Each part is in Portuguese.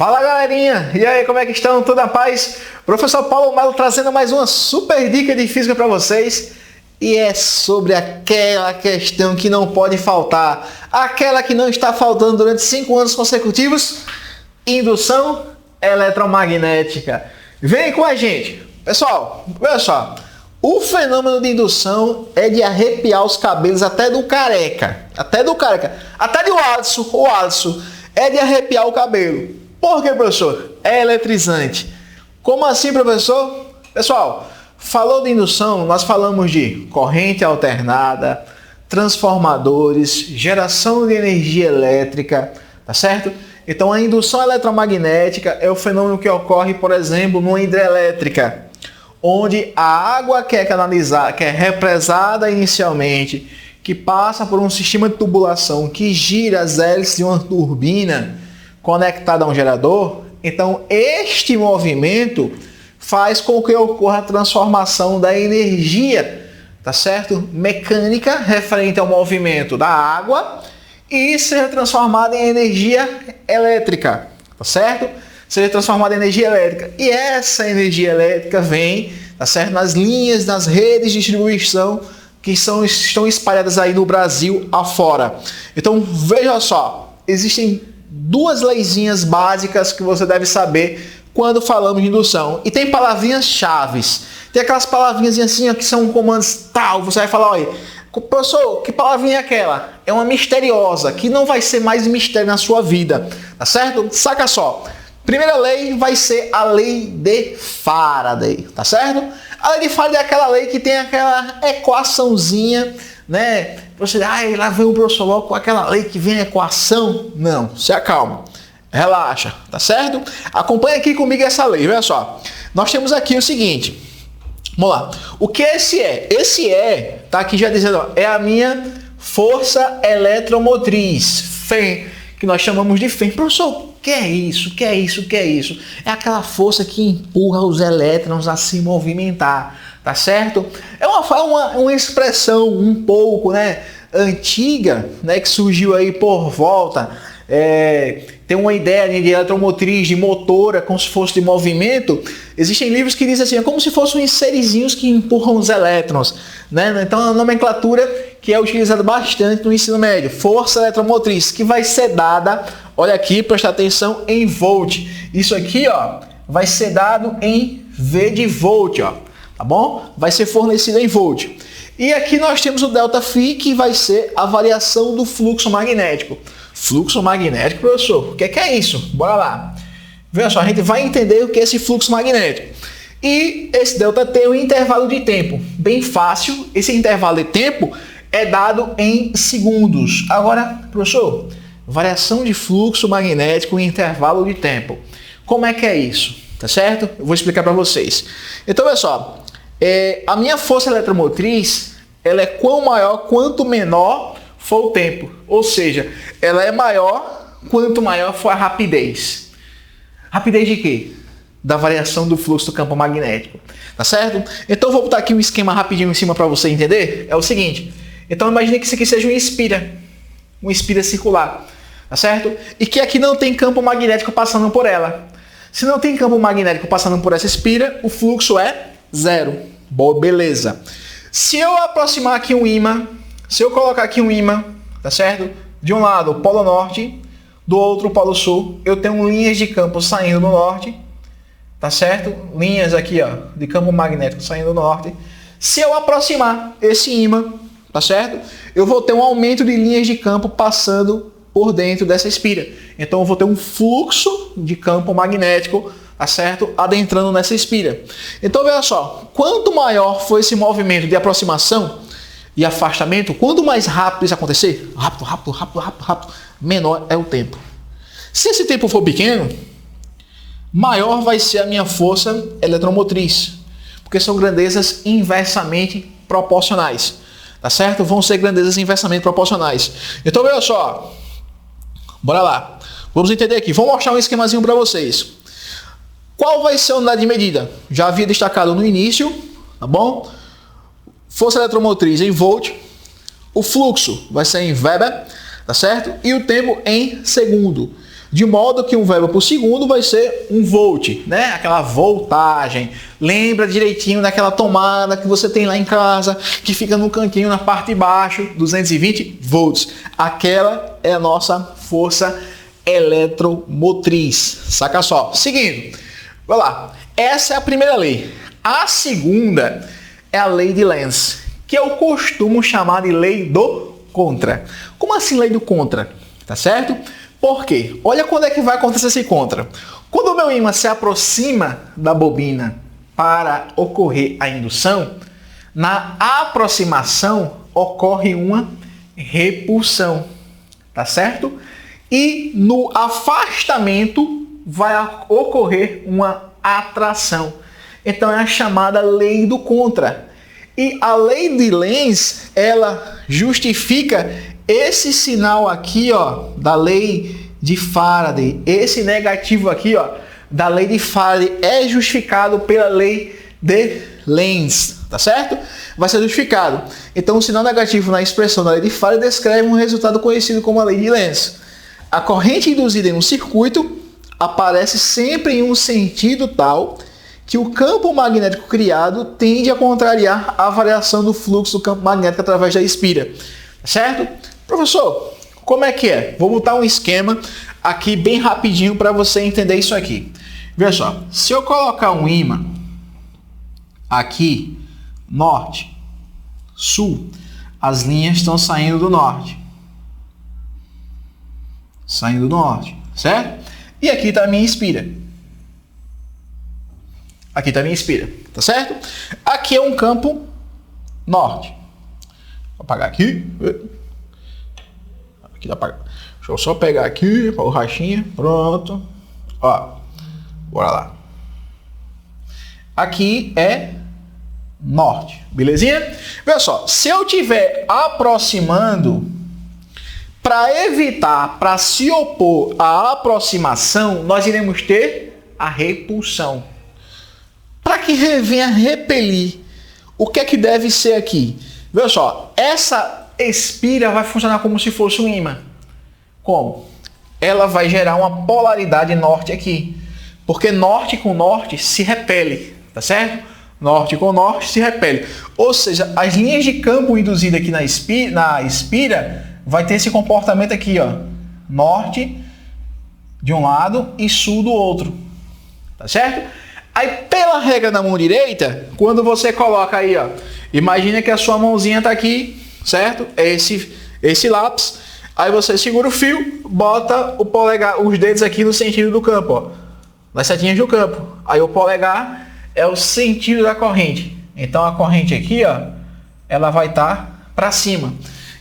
Fala galerinha, e aí, como é que estão? Tudo na paz? Professor Paulo Melo trazendo mais uma super dica de física para vocês. E é sobre aquela questão que não pode faltar, aquela que não está faltando durante 5 anos consecutivos: indução eletromagnética. Vem com a gente. Pessoal, olha só, o fenômeno de indução é de arrepiar os cabelos até do careca, até do Alisson, o Alisson é de arrepiar o cabelo. Por quê, professor? É eletrizante. Como assim, professor? Pessoal, falou de indução, nós falamos de corrente alternada, transformadores, geração de energia elétrica, tá certo? Então a indução eletromagnética é o fenômeno que ocorre, por exemplo, numa hidrelétrica, onde a água que é canalizada, que é represada inicialmente, que passa por um sistema de tubulação que gira as hélices de uma turbina conectada a um gerador. Então este movimento faz com que ocorra a transformação da energia, tá certo? Mecânica referente ao movimento da água e seja transformada em energia elétrica, tá certo? Seja transformada em energia elétrica. E essa energia elétrica vem, tá certo, nas linhas, nas redes de distribuição que estão espalhadas aí no Brasil afora. Então veja só, existem duas leizinhas básicas que você deve saber quando falamos de indução. E tem palavrinhas chaves. Tem aquelas palavrinhas assim que são comandos tal. Você vai falar, olha, professor, que palavrinha é aquela? É uma misteriosa, que não vai ser mais mistério na sua vida, tá certo? Saca só. Primeira lei vai ser a lei de Faraday, tá certo? A lei de Faraday é aquela lei que tem aquela equaçãozinha, né? Você, lá vem o professor logo com aquela lei que vem a equação. Não, se acalma, relaxa, tá certo? Acompanha aqui comigo essa lei, olha só. Nós temos aqui o seguinte, vamos lá. O que esse é? Esse tá aqui já dizendo, ó, é a minha força eletromotriz, FEM, que nós chamamos de FEM. Professor, o que é isso? O que é isso? O que é isso? É aquela força que empurra os elétrons a se movimentar, tá certo? É uma expressão um pouco, né, antiga, né, que surgiu aí por volta. Tem uma ideia de eletromotriz, de motora, como se fosse de movimento. Existem livros que dizem assim, é como se fossem uns serizinhos que empurram os elétrons, né? Então é uma nomenclatura que é utilizada bastante no ensino médio. Força eletromotriz, que vai ser dada, olha aqui, presta atenção, em volt. Isso aqui, ó, vai ser dado em V de volt, ó, tá bom? Vai ser fornecido em volt. E aqui nós temos o ΔΦ, que vai ser a variação do fluxo magnético. Fluxo magnético, professor, o que é isso? Bora lá. Veja só, a gente vai entender o que é esse fluxo magnético. E esse ΔT tem um intervalo de tempo bem fácil. Esse intervalo de tempo é dado em segundos. Agora, professor, variação de fluxo magnético em intervalo de tempo. Como é que é isso? Tá certo? Eu vou explicar para vocês. Então, olha só. A minha força eletromotriz, ela é quão maior, quanto menor for o tempo. Ou seja, ela é maior quanto maior for a rapidez. Rapidez de quê? Da variação do fluxo do campo magnético. Tá certo? Então eu vou botar aqui um esquema rapidinho em cima para você entender. É o seguinte. Então imagine que isso aqui seja um espira circular. Tá certo? E que aqui não tem campo magnético passando por ela. Se não tem campo magnético passando por essa espira, o fluxo é zero. Boa, beleza. Se eu aproximar aqui um ímã, se eu colocar aqui um ímã, tá certo? De um lado o polo norte, do outro o polo sul, eu tenho linhas de campo saindo do norte, tá certo? Linhas aqui, ó, de campo magnético saindo do norte. Se eu aproximar esse ímã, tá certo? Eu vou ter um aumento de linhas de campo passando por dentro dessa espira. Então eu vou ter um fluxo de campo magnético, tá certo? Adentrando nessa espira. Então veja só, quanto maior for esse movimento de aproximação e afastamento, quanto mais rápido isso acontecer, rápido, menor é o tempo. Se esse tempo for pequeno, maior vai ser a minha força eletromotriz, porque são grandezas inversamente proporcionais, tá certo? Vão ser grandezas inversamente proporcionais. Então veja só, bora lá, vamos entender aqui, vou mostrar um esquemazinho para vocês. Qual vai ser a unidade de medida? Já havia destacado no início, tá bom? Força eletromotriz em volt, o fluxo vai ser em Weber, tá certo? E o tempo em segundo. De modo que um verbo por segundo vai ser um volt, né? Aquela voltagem. Lembra direitinho daquela tomada que você tem lá em casa, que fica no cantinho na parte de baixo, 220 volts. Aquela é a nossa força eletromotriz. Saca só. Seguindo. Vai lá. Essa é a primeira lei. A segunda é a lei de Lenz, que eu costumo chamar de lei do contra. Como assim lei do contra? Tá certo? Por quê? Olha quando é que vai acontecer esse contra. Quando o meu ímã se aproxima da bobina para ocorrer a indução, na aproximação ocorre uma repulsão, tá certo? E no afastamento vai ocorrer uma atração. Então é a chamada lei do contra. E a lei de Lenz, ela justifica esse sinal aqui, ó, da lei de Faraday. Esse negativo aqui, ó, da lei de Faraday é justificado pela lei de Lenz, tá certo? Vai ser justificado. Então o sinal negativo na expressão da lei de Faraday descreve um resultado conhecido como a lei de Lenz. A corrente induzida em um circuito aparece sempre em um sentido tal que o campo magnético criado tende a contrariar a variação do fluxo do campo magnético através da espira. Certo? Professor, como é que é? Vou botar um esquema aqui bem rapidinho para você entender isso aqui. Veja só, se eu colocar um ímã aqui, norte, sul, as linhas estão saindo do norte. Saindo do norte, certo? E aqui está a minha espira. Aqui está a minha espira, tá certo? Aqui é um campo norte. Vou apagar aqui. Aqui dá pra... Deixa eu só pegar aqui, para o rachinha. Pronto. Ó, bora lá. Aqui é norte, belezinha? Veja só, se eu estiver aproximando, para evitar, para se opor à aproximação, nós iremos ter a repulsão. Para que venha repelir, o que é que deve ser aqui? Veja só, essa espira vai funcionar como se fosse um ímã. Como? Ela vai gerar uma polaridade norte aqui. Porque norte com norte se repele, tá certo? Norte com norte se repele. Ou seja, as linhas de campo induzidas aqui na espira vai ter esse comportamento aqui, ó. Norte de um lado e sul do outro. Tá certo? Aí, pela regra da mão direita, quando você coloca aí, ó, imagina que a sua mãozinha está aqui, certo? É esse lápis. Aí você segura o fio, bota o polegar, os dedos aqui no sentido do campo, ó, nas setinhas do campo. Aí o polegar é o sentido da corrente. Então a corrente aqui, ó, ela vai estar para cima.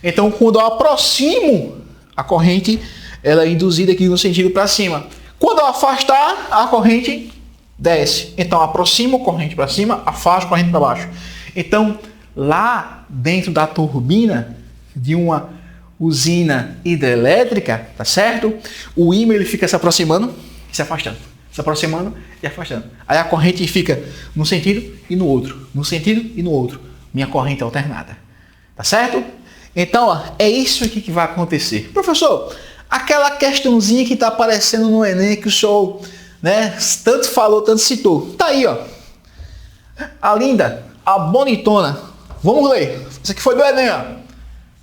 Então quando eu aproximo, a corrente ela é induzida aqui no sentido para cima. Quando eu afastar, a corrente desce. Então aproximo a corrente para cima, afasto a corrente para baixo. Então lá dentro da turbina de uma usina hidrelétrica, tá certo? O ímã ele fica se aproximando e se afastando, se aproximando e afastando. Aí a corrente fica no sentido e no outro, no sentido e no outro. Minha corrente alternada, tá certo? Então ó, é isso aqui que vai acontecer. Professor, aquela questãozinha que está aparecendo no Enem que o senhor, né, tanto falou, tanto citou. Tá aí, ó. A linda, a bonitona. Vamos ler. Isso aqui foi do Enem, ó.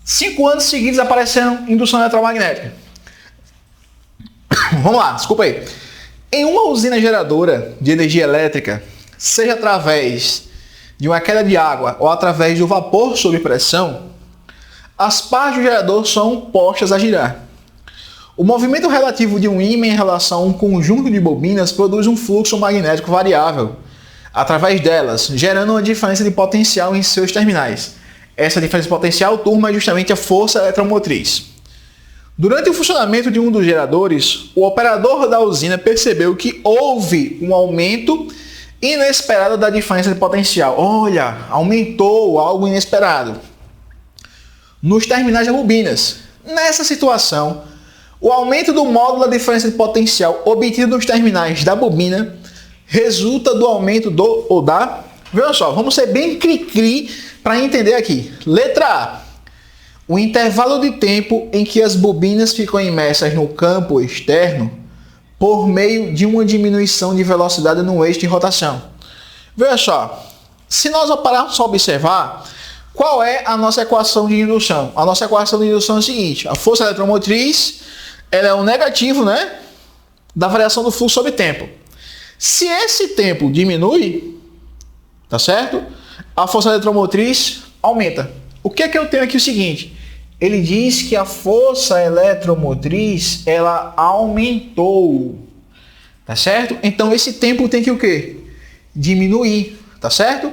5 anos seguidos aparecendo indução eletromagnética. Vamos lá, desculpa aí. Em uma usina geradora de energia elétrica, seja através de uma queda de água ou através do vapor sob pressão, as partes do gerador são postas a girar. O movimento relativo de um ímã em relação a um conjunto de bobinas produz um fluxo magnético variável através delas, gerando uma diferença de potencial em seus terminais. Essa diferença de potencial turma é justamente a força eletromotriz. Durante o funcionamento de um dos geradores, o operador da usina percebeu que houve um aumento inesperado da diferença de potencial. Olha, aumentou algo inesperado nos terminais das bobinas. Nessa situação, o aumento do módulo da diferença de potencial obtido nos terminais da bobina resulta do aumento do ou da... Veja só, vamos ser bem cri-cri para entender aqui. Letra A. O intervalo de tempo em que as bobinas ficam imersas no campo externo por meio de uma diminuição de velocidade no eixo de rotação. Veja só, se nós pararmos para observar, qual é a nossa equação de indução? A nossa equação de indução é a seguinte: a força eletromotriz ela é o negativo, né, da variação do fluxo sobre tempo. Se esse tempo diminui, tá certo? A força eletromotriz aumenta. O que é que eu tenho aqui o seguinte? Ele diz que a força eletromotriz ela aumentou, tá certo? Então esse tempo tem que o quê? Diminuir, tá certo?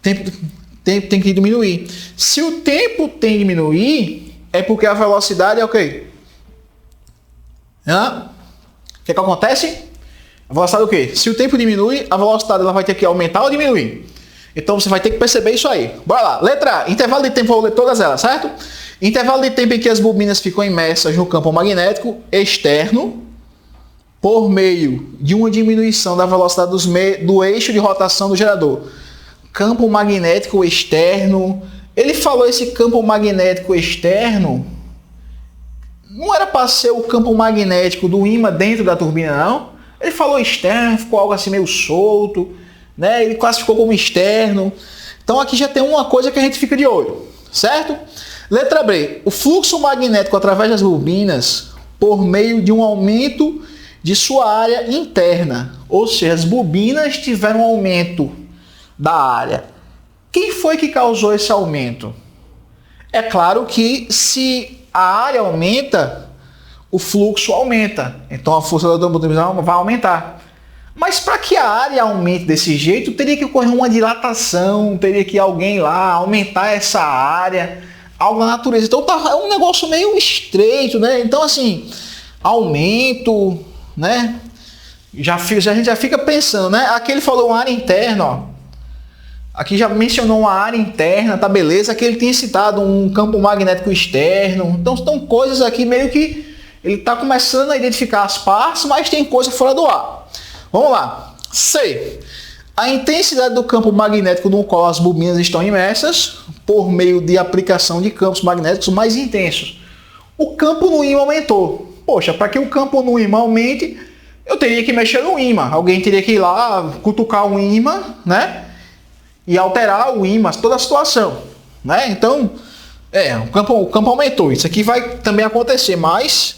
Tempo tem que diminuir. Se o tempo tem que diminuir, é porque a velocidade é o quê? O que acontece? A velocidade é o quê? Se o tempo diminui, a velocidade ela vai ter que aumentar ou diminuir. Então você vai ter que perceber isso aí. Bora lá. Letra A. Intervalo de tempo, vou ler todas elas, certo? Intervalo de tempo em que as bobinas ficam imersas no campo magnético externo por meio de uma diminuição da velocidade do eixo de rotação do gerador. Campo magnético externo. Ele falou esse campo magnético externo. Não era para ser o campo magnético do ímã dentro da turbina, não. Ele falou externo, ficou algo assim meio solto, né? Ele classificou como externo. Então aqui já tem uma coisa que a gente fica de olho, certo? Letra B. O fluxo magnético através das bobinas por meio de um aumento de sua área interna. Ou seja, as bobinas tiveram um aumento da área. Quem foi que causou esse aumento? É claro que se a área aumenta, o fluxo aumenta. Então a força da eletromotriz vai aumentar. Mas para que a área aumente desse jeito, teria que ocorrer uma dilatação, teria que alguém lá aumentar essa área, algo na natureza. Então é um negócio meio estreito, né? Então assim, aumento, né? A gente já fica pensando, né? Aqui ele falou uma área interna, ó. Aqui já mencionou uma área interna, tá beleza? Aqui ele tinha citado um campo magnético externo. Então são coisas aqui meio que ele está começando a identificar as partes, mas tem coisa fora do ar. Vamos lá. C. A intensidade do campo magnético no qual as bobinas estão imersas por meio de aplicação de campos magnéticos mais intensos. O campo no ímã aumentou. Poxa, para que o campo no ímã aumente, eu teria que mexer no ímã. Alguém teria que ir lá, cutucar o ímã, né? E alterar o ímã, toda a situação, né? Então, o campo aumentou. Isso aqui vai também acontecer, mas,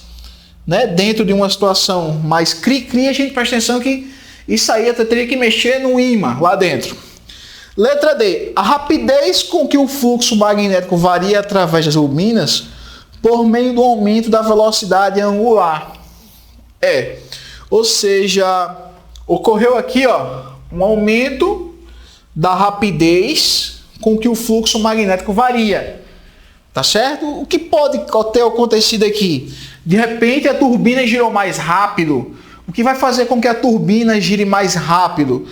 né, dentro de uma situação mais cri-cri, a gente presta atenção que isso aí até teria que mexer no ímã lá dentro. Letra D. A rapidez com que o fluxo magnético varia através das bobinas por meio do aumento da velocidade angular. Ou seja, ocorreu aqui, ó, um aumento da rapidez com que o fluxo magnético varia. Tá certo? O que pode ter acontecido aqui? De repente a turbina girou mais rápido. O que vai fazer com que a turbina gire mais rápido?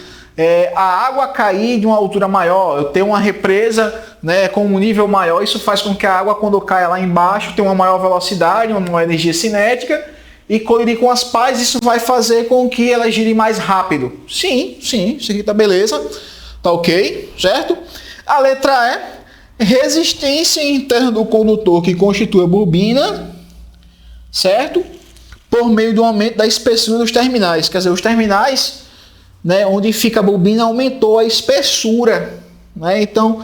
A água cair de uma altura maior. Eu tenho uma represa, né, com um nível maior. Isso faz com que a água, quando cai lá embaixo, tenha uma maior velocidade, uma maior energia cinética. E colidir com as pás, isso vai fazer com que ela gire mais rápido. Sim, isso aqui tá beleza. Tá ok, certo? A letra E, resistência interna do condutor que constitui a bobina, certo? Por meio do aumento da espessura dos terminais. Quer dizer, os terminais, né, onde fica a bobina, aumentou a espessura, né? Então,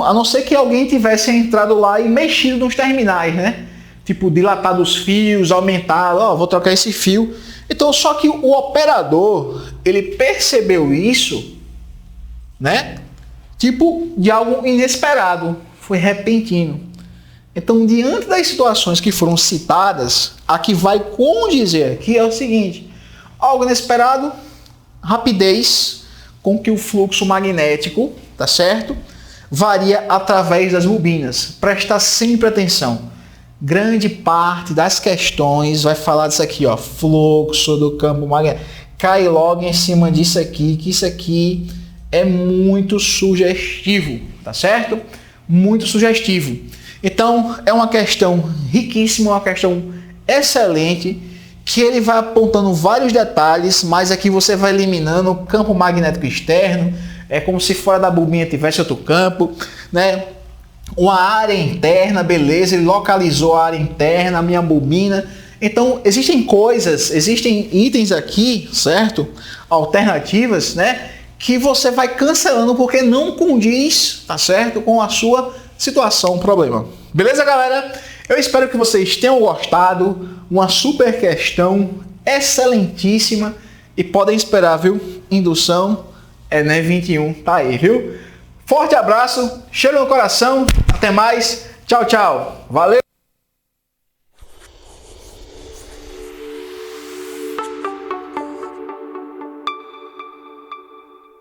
a não ser que alguém tivesse entrado lá e mexido nos terminais, né? Tipo, dilatado os fios, aumentado, vou trocar esse fio. Então, só que o operador, ele percebeu isso, né? Tipo de algo inesperado, foi repentino. Então, diante das situações que foram citadas, a que vai condizer aqui é o seguinte: algo inesperado, rapidez com que o fluxo magnético, tá certo, varia através das bobinas. Presta sempre atenção. Grande parte das questões vai falar disso aqui, ó, fluxo do campo magnético. Cai logo em cima disso aqui, que isso aqui é muito sugestivo, tá certo? Muito sugestivo. Então, é uma questão riquíssima, uma questão excelente, que ele vai apontando vários detalhes, mas aqui você vai eliminando o campo magnético externo, é como se fora da bobina tivesse outro campo, né? Uma área interna, beleza, ele localizou a área interna, a minha bobina, Então, existem coisas, existem itens aqui, certo? Alternativas, né? Que você vai cancelando porque não condiz, tá certo? Com a sua situação, problema. Beleza, galera? Eu espero que vocês tenham gostado. Uma super questão, excelentíssima. E podem esperar, viu? Indução Enem 21 tá aí, viu? Forte abraço, cheiro no coração. Até mais. Tchau, tchau. Valeu!